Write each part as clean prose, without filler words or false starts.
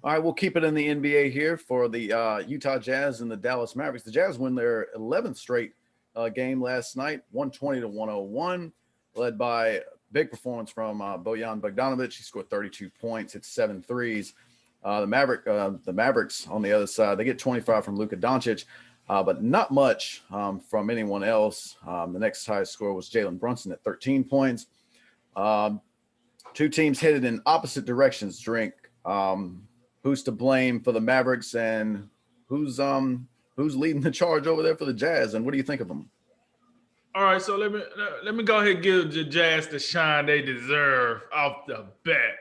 All right, we'll keep it in the NBA here for the Utah Jazz and the Dallas Mavericks. The Jazz win their 11th straight game last night, 120 to 101, led by big performance from Bojan Bogdanovic. He scored 32 points, hit 7 threes. The Mavericks on the other side, they get 25 from Luka Doncic, but not much from anyone else. The next highest score was Jalen Brunson at 13 points. Two teams headed in opposite directions. Drink. Who's to blame for the Mavericks, and who's leading the charge over there for the Jazz, and what do you think of them? All right, so let me go ahead and give the Jazz the shine they deserve off the bat.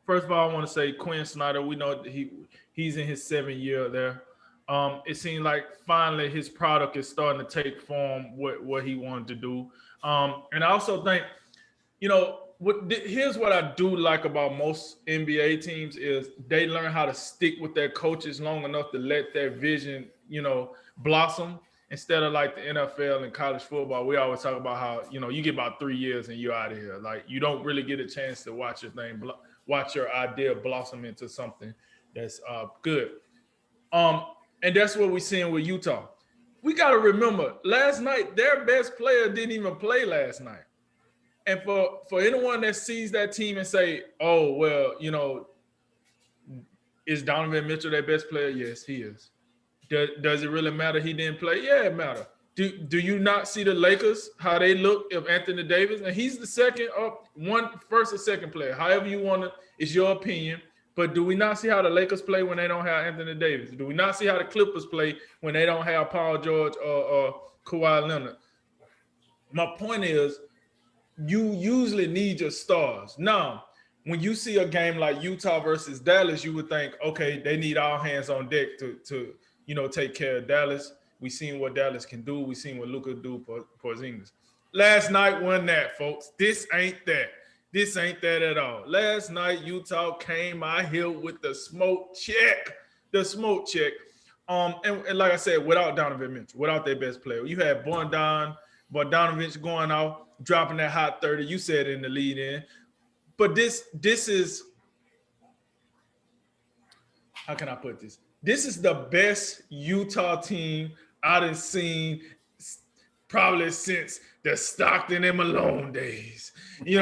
First of all, I want to say Quinn Snyder. We know that he's in his 7th year there. It seems like finally his product is starting to take form what he wanted to do. And I also think, here's what I do like about most NBA teams is they learn how to stick with their coaches long enough to let their vision, blossom, instead of like the NFL and college football. We always talk about how, you get about 3 years and you're out of here. Like you don't really get a chance to watch your idea blossom into something that's good. And that's what we're seeing with Utah. We got to remember, last night, their best player didn't even play last night. And for anyone that sees that team and say, oh, well, is Donovan Mitchell their best player? Yes, he is. Does it really matter he didn't play? Yeah, it matters. Do you not see the Lakers, how they look if Anthony Davis, and he's the first or second player, however you want to, it's your opinion. But do we not see how the Lakers play when they don't have Anthony Davis? Do we not see how the Clippers play when they don't have Paul George or Kawhi Leonard? My point is, you usually need your stars. Now, when you see a game like Utah versus Dallas, you would think, okay, they need all hands on deck to take care of Dallas. We seen what Dallas can do. We seen what Luka do for Porzingis. Last night wasn't that, folks. This ain't that. This ain't that at all. Last night, Utah came out here with the smoke check. The smoke check. And like I said, without Donovan Mitchell, without their best player. You had Bogdanovic going off, dropping that hot 30. You said in the lead in. But this is, how can I put this? This is the best Utah team I've seen probably since the Stockton and Malone days. These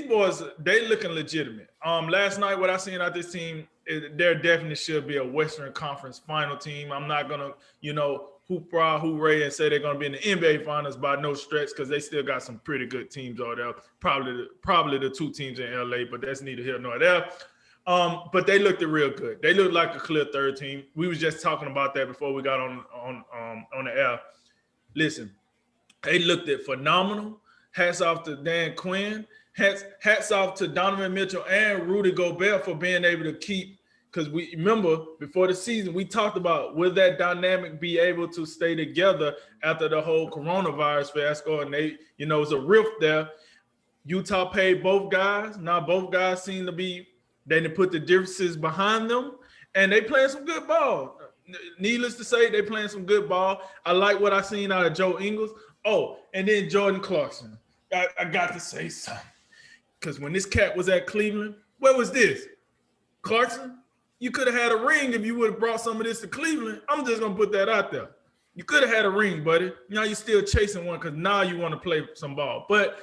boys, they looking legitimate. Last night, what I seen out this team, there definitely should be a Western Conference final team. I'm not going to, hoopra, hooray, and say they're going to be in the NBA finals by no stretch, because they still got some pretty good teams over there. Probably the 2 teams in LA, but that's neither here nor there. But they looked real good. They looked like a clear 3rd team. We was just talking about that before we got on the air. Listen, they looked phenomenal. Hats off to Dan Quinn. Hats off to Donovan Mitchell and Rudy Gobert for being able to keep, because we remember before the season, we talked about, will that dynamic be able to stay together after the whole coronavirus fiasco? And they, it's a rift there. Utah paid both guys. Now both guys seem to be, they didn't put the differences behind them, and they playing some good ball. Needless to say, they playing some good ball. I like what I seen out of Joe Ingles. Oh, and then Jordan Clarkson. I got to say something. Because when this cat was at Cleveland, where was this? Clarkson, you could have had a ring if you would have brought some of this to Cleveland. I'm just going to put that out there. You could have had a ring, buddy. Now you're still chasing one because now you want to play some ball. But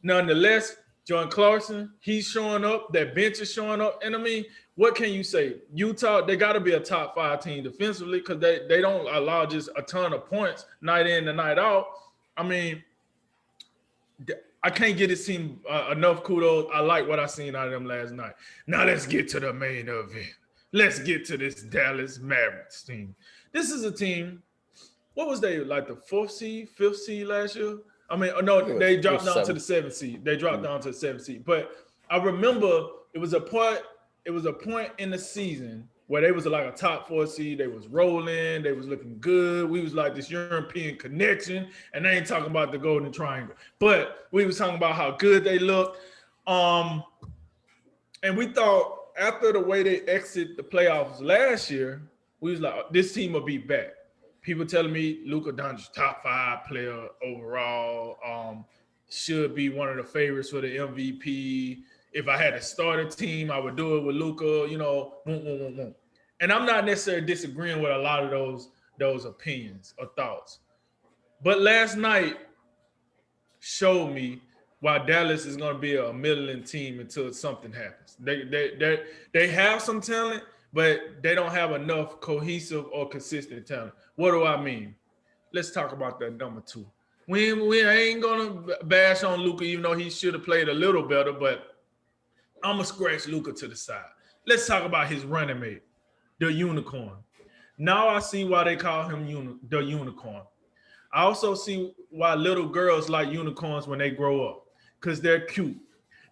nonetheless, Jordan Clarkson, he's showing up. That bench is showing up. And I mean, what can you say? Utah, they got to be a top 5 team defensively, because they don't allow just a ton of points night in and night out. I mean, I can't get this team enough kudos. I like what I seen out of them last night. Now let's get to the main event. Let's get to this Dallas Mavericks team. This is a team, what was they, like the 4th seed, 5th seed last year? I mean, no, they dropped down to the 7th seed. They dropped down to the 7th seed. But I remember it was a point in the season where they was like a top 4 seed. They was rolling. They was looking good. We was like this European connection. And they ain't talking about the Golden Triangle. But we was talking about how good they looked. And we thought after the way they exit the playoffs last year, we was like, this team will be back. People telling me Luka Doncic, top 5 player overall, should be one of the favorites for the MVP. If I had to start a team, I would do it with Luka, you know, and I'm not necessarily disagreeing with a lot of those opinions or thoughts. But last night showed me why Dallas is going to be a middling team until something happens. They have some talent, but they don't have enough cohesive or consistent talent. What do I mean? Let's talk about that number 2. We ain't gonna bash on Luka, even though he should have played a little better, but I'm gonna scratch Luka to the side. Let's talk about his running mate, the unicorn. Now I see why they call him the unicorn. I also see why little girls like unicorns when they grow up, because they're cute,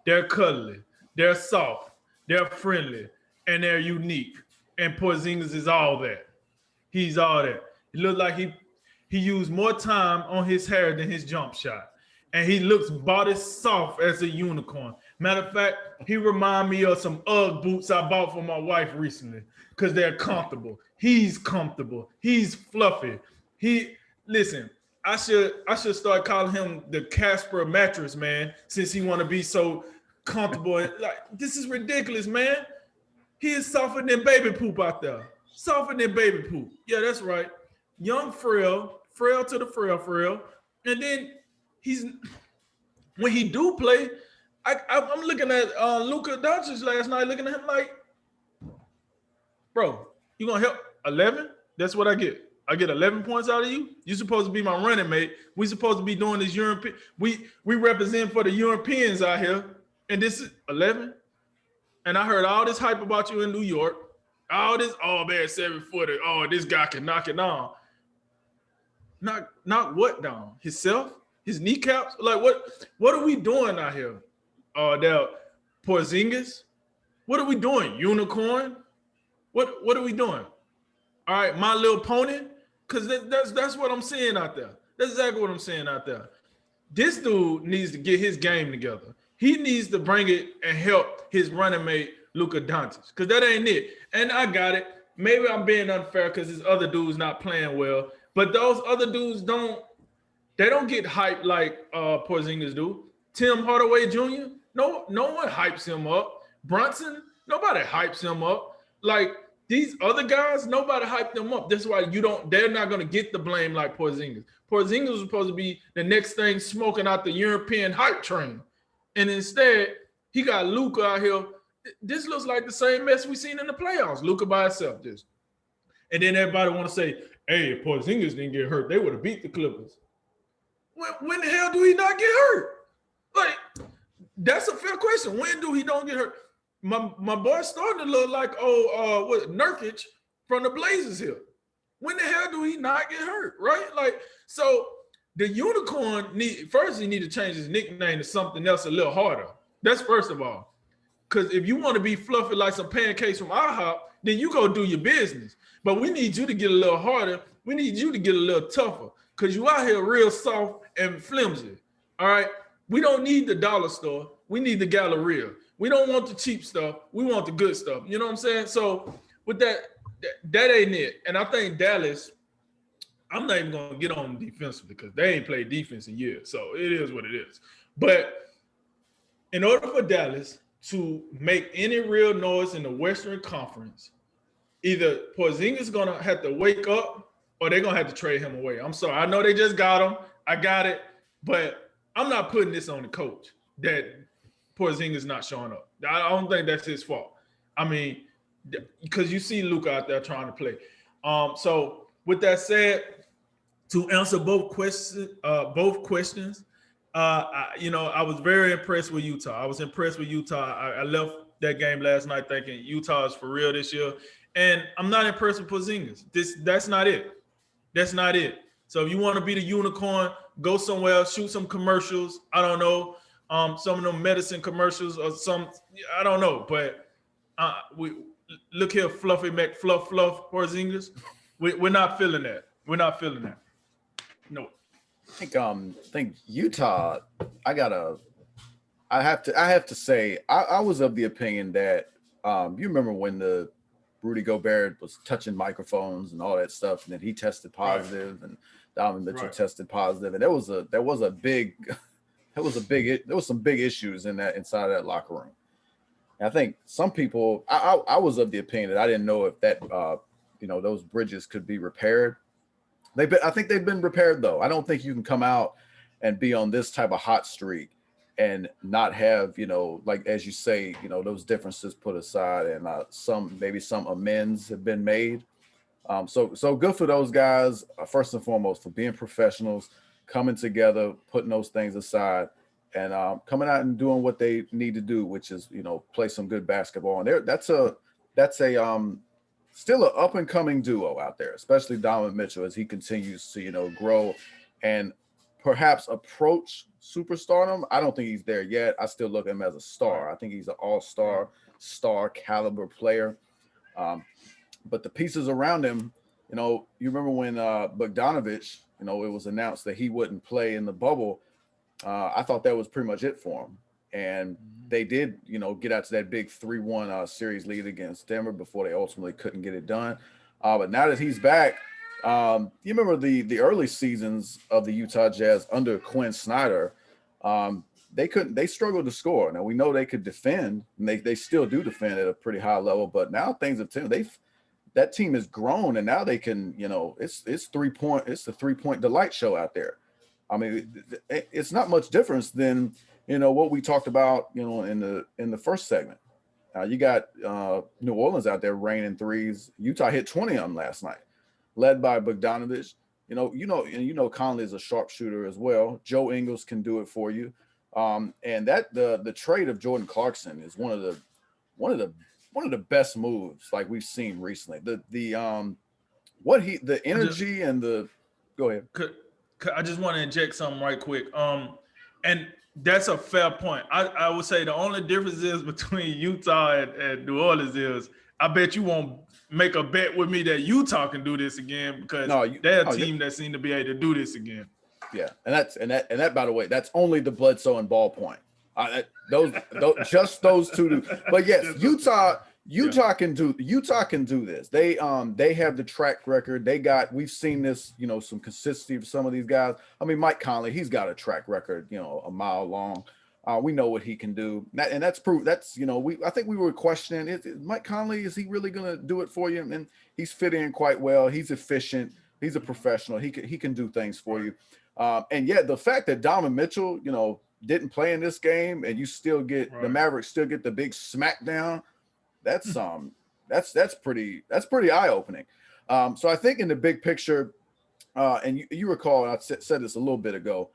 they're cuddly, they're soft, they're friendly, and they're unique. And Porzingis is all that. He's all that. It looks like he used more time on his hair than his jump shot. And he looks body soft as a unicorn. Matter of fact, he reminds me of some Ugg boots I bought for my wife recently because they're comfortable. He's comfortable. He's fluffy. Listen, I should start calling him the Casper mattress man since he want to be so comfortable. Like, this is ridiculous, man. He is softer than baby poop out there. Softer than baby poop. Yeah, that's right. Young frail to the frail. And then when he do play, I'm looking at Luka Doncic last night, looking at him like, bro, you gonna help 11? That's what I get. I get 11 points out of you. You're supposed to be my running mate. We supposed to be doing this European. We represent for the Europeans out here, and this is 11. And I heard all this hype about you in New York. All this, oh man, 7-footer. Oh, this guy can knock it down. Not what down? Himself? His kneecaps? Like what are we doing out here? There, Porzingis? What are we doing? Unicorn? What are we doing? All right, My Little Pony? Because that's what I'm seeing out there. That's exactly what I'm seeing out there. This dude needs to get his game together. He needs to bring it and help his running mate, Luka Doncic, because that ain't it. And I got it. Maybe I'm being unfair because this other dude's not playing well. But those other dudes don't get hyped like Porzingis do. Tim Hardaway Jr., no one hypes him up. Brunson, nobody hypes him up. Like these other guys, nobody hyped them up. That's why they're not going to get the blame like Porzingis. Porzingis was supposed to be the next thing smoking out the European hype train. And instead, he got Luka out here. This looks like the same mess we seen in the playoffs. Luka by himself, just. And then everybody want to say, hey, if Porzingis didn't get hurt, they would have beat the Clippers. When the hell do he not get hurt? Like, that's a fair question. When do he don't get hurt? My boy's starting to look like, Nurkic from the Blazers here. When the hell do he not get hurt, right? Like, so the unicorn he need to change his nickname to something else a little harder. That's first of all. Because if you want to be fluffy like some pancakes from IHOP, then you go do your business. But we need you to get a little harder. We need you to get a little tougher because you out here real soft and flimsy. All right? We don't need the dollar store. We need the Galleria. We don't want the cheap stuff. We want the good stuff. You know what I'm saying? So with that ain't it. And I think Dallas, I'm not even going to get on defensively because they ain't played defense in years. So it is what it is. But in order for Dallas to make any real noise in the Western Conference, either Porzingis is going to have to wake up or they're going to have to trade him away. I'm sorry. I know they just got him. I got it. But I'm not putting this on the coach that Porzingis not showing up. I don't think that's his fault. I mean, because you see Luka out there trying to play. So with that said, to answer both questions, I was very impressed with Utah. I was impressed with Utah. I left that game last night thinking Utah is for real this year. And I'm not impressed with Porzingis. That's not it. That's not it. So if you want to be the unicorn, go somewhere else, shoot some commercials. I don't know. Some of them medicine commercials or some, I don't know. But we look here, Fluffy McFluff Porzingis. We're not feeling that. We're not feeling that. No. I think Utah, I have to say, I was of the opinion that you remember when the Rudy Gobert was touching microphones and all that stuff, and then he tested positive, right, and Donovan Mitchell tested positive, and there was some big issues inside of that locker room. And I think some people, I was of the opinion that I didn't know if that, those bridges could be repaired. I think they've been repaired though. I don't think you can come out and be on this type of hot streak and not have, like as you say, those differences put aside and maybe some amends have been made. So good for those guys, first and foremost, for being professionals, coming together, putting those things aside, and coming out and doing what they need to do, which is play some good basketball. And that's a still an up and coming duo out there, especially Donovan Mitchell as he continues to grow and perhaps approach superstardom. I don't think he's there yet. I still look at him as a star. I think he's an star caliber player. Um, but the pieces around him, you remember when Bogdanovich, it was announced that he wouldn't play in the bubble. I thought that was pretty much it for him. And they did, get out to that big 3-1 series lead against Denver before they ultimately couldn't get it done. But now that he's back, you remember the early seasons of the Utah Jazz under Quinn Snyder, they struggled to score. Now we know they could defend, and they still do defend at a pretty high level, but now things have changed. That team has grown, and now they can, it's the 3-point delight show out there. I mean, it's not much difference than what we talked about, in the first segment. You got New Orleans out there raining threes. Utah hit 20 of them last night, led by Bogdanovich. Conley is a sharpshooter as well. Joe Ingles can do it for you. And that the trade of Jordan Clarkson is one of the best moves like we've seen recently. The energy and the go ahead. I just want to inject something right quick. And that's a fair point. I would say the only difference is between Utah and New Orleans is I bet you won't make a bet with me that Utah can do this again because they're a team that seem to be able to do this again. Yeah, and that by the way, that's only the Bledsoe and Ball point. Those just those two. But yes, Utah can do this. They have the track record. We've seen this, some consistency for some of these guys. I mean, Mike Conley, he's got a track record, a mile long. We know what he can do. And that's proof. That's, I think we were questioning, is Mike Conley, is he really going to do it for you? And he's fit in quite well. He's efficient. He's a professional. He can do things for you. And yet the fact that Donovan Mitchell, didn't play in this game and you still get the Mavericks still get the big smackdown. That's pretty eye-opening. So I think in the big picture, and you recall, I said this a little bit ago,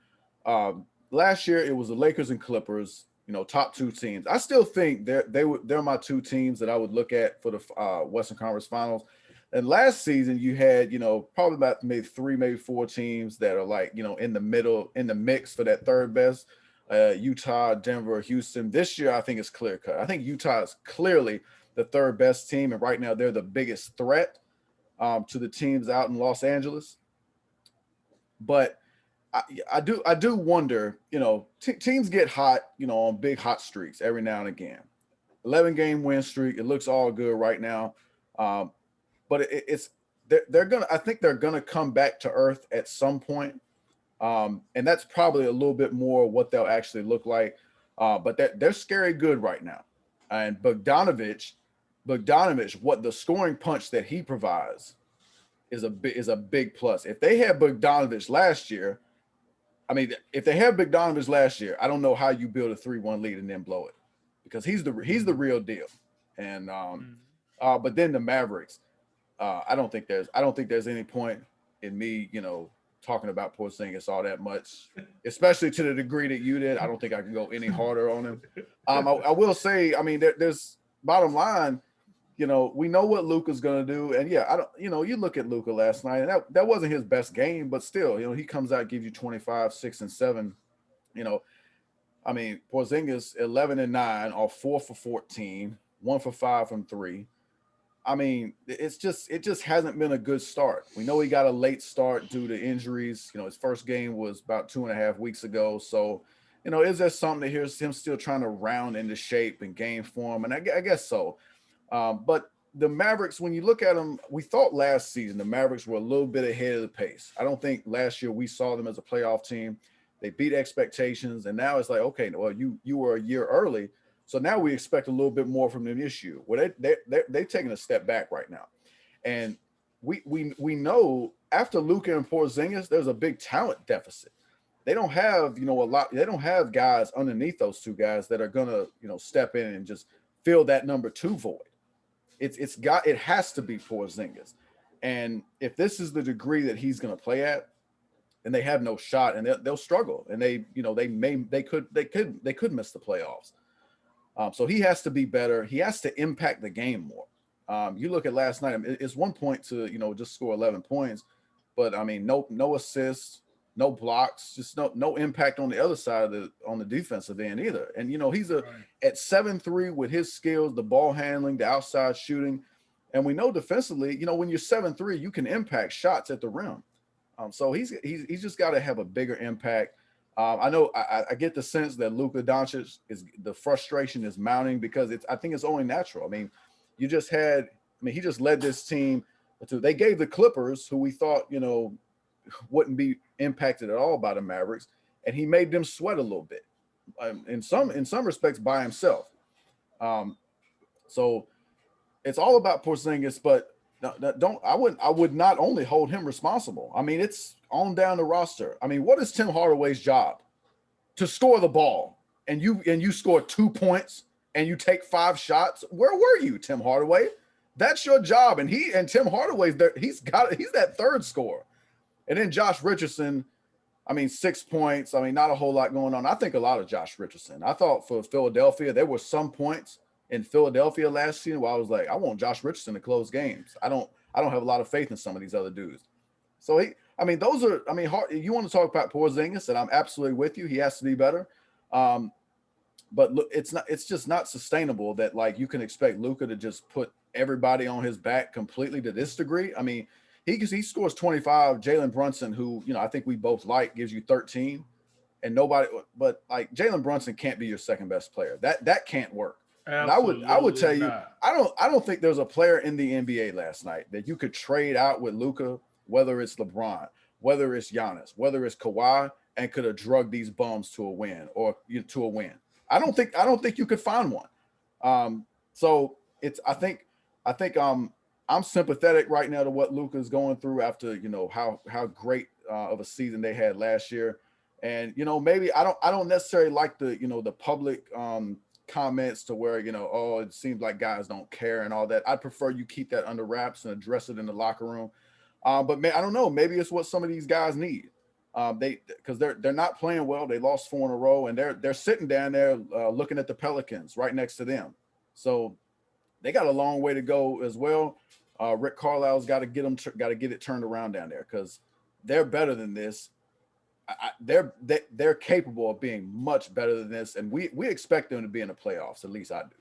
last year it was the Lakers and Clippers, top two teams. I still think they're my two teams that I would look at for the Western Conference Finals. And last season you had, probably about maybe 3, maybe 4 teams that are like, in the middle, in the mix for that third best. Utah, Denver, Houston. This year, I think it's clear cut. I think Utah is clearly the third best team, and right now they're the biggest threat to the teams out in Los Angeles. But I do wonder, teams get hot, on big hot streaks every now and again. 11-game win streak. It looks all good right now, but I think they're gonna come back to earth at some point. And that's probably a little bit more what they'll actually look like. But they're scary good right now. And Bogdanovich, what the scoring punch that he provides is a big plus. If they had Bogdanovich last year, I don't know how you build a 3-1 lead and then blow it, because he's the real deal. And but then the Mavericks, I don't think there's any point in me, talking about Porzingis all that much, especially to the degree that you did. I don't think I can go any harder on him. I will say, I mean, there's bottom line, we know what Luka's going to do. And yeah, you look at Luka last night, and that wasn't his best game, but still, he comes out, gives you 25, 6 and 7, I mean, Porzingis 11 and 9 off 4 for 14, 1 for 5 from 3. I mean, it just hasn't been a good start. We know he got a late start due to injuries. His first game was about 2.5 weeks ago. So, is there something that here's him still trying to round into shape and game form? And I guess so. But the Mavericks, when you look at them, we thought last season the Mavericks were a little bit ahead of the pace. I don't think last year we saw them as a playoff team. They beat expectations, and now it's like, okay, well, you were a year early. So now we expect a little bit more from them this year. Well, they're taking a step back right now, and we know after Luka and Porzingis, there's a big talent deficit. They don't have a lot. They don't have guys underneath those two guys that are gonna step in and just fill that number two void. It has to be Porzingis, and if this is the degree that he's gonna play at, and they have no shot, and they'll struggle, and they could miss the playoffs. So he has to be better. He has to impact the game more. You look at last night. I mean, it's 1 point to just score 11 points, but I mean no assists, no blocks, just no impact on the other side of on the defensive end either. And he's at 7'3" with his skills, the ball handling, the outside shooting, and we know defensively, when you're 7'3", you can impact shots at the rim. So he's just got to have a bigger impact. I know I get the sense that Luka Doncic the frustration is mounting because I think it's only natural. I mean, he just led this team they gave the Clippers, who we thought, wouldn't be impacted at all by the Mavericks, and he made them sweat a little bit in some respects by himself. So it's all about Porzingis, but I would not only hold him responsible. I mean, it's on down the roster. I mean, what is Tim Hardaway's job? To score the ball, and you score 2 points and you take 5 shots. Where were you, Tim Hardaway? That's your job. And Tim Hardaway's there. He's that third scorer. And then Josh Richardson, I mean, 6 points. I mean, not a whole lot going on. I think a lot of Josh Richardson. I thought for Philadelphia, there were some points in Philadelphia last season where I was like, I want Josh Richardson to close games. I don't have a lot of faith in some of these other dudes. So you want to talk about Porzingis, and I'm absolutely with you. He has to be better. But look, it's just not sustainable that like you can expect Luka to just put everybody on his back completely to this degree. I mean, he scores 25. Jalen Brunson, who I think we both like, gives you 13, and nobody. But like Jalen Brunson can't be your second best player. That can't work. Absolutely, and I would tell you, not. I don't think there's a player in the NBA last night that you could trade out with Luka, whether it's LeBron, whether it's Giannis, whether it's Kawhi, and could have drugged these bums to a win or to a win. I don't think you could find one. So I think I'm sympathetic right now to what Luka's going through after how great of a season they had last year, and maybe I don't necessarily like the the public comments to where oh, it seems like guys don't care and all that. I'd prefer you keep that under wraps and address it in the locker room. But I don't know, maybe it's what some of these guys need. Because they're not playing well. They lost 4 in a row, and they're sitting down there looking at the Pelicans right next to them. So they got a long way to go as well. Rick Carlisle's got to get it turned around down there because they're better than this. They're capable of being much better than this, and we expect them to be in the playoffs. At least I do.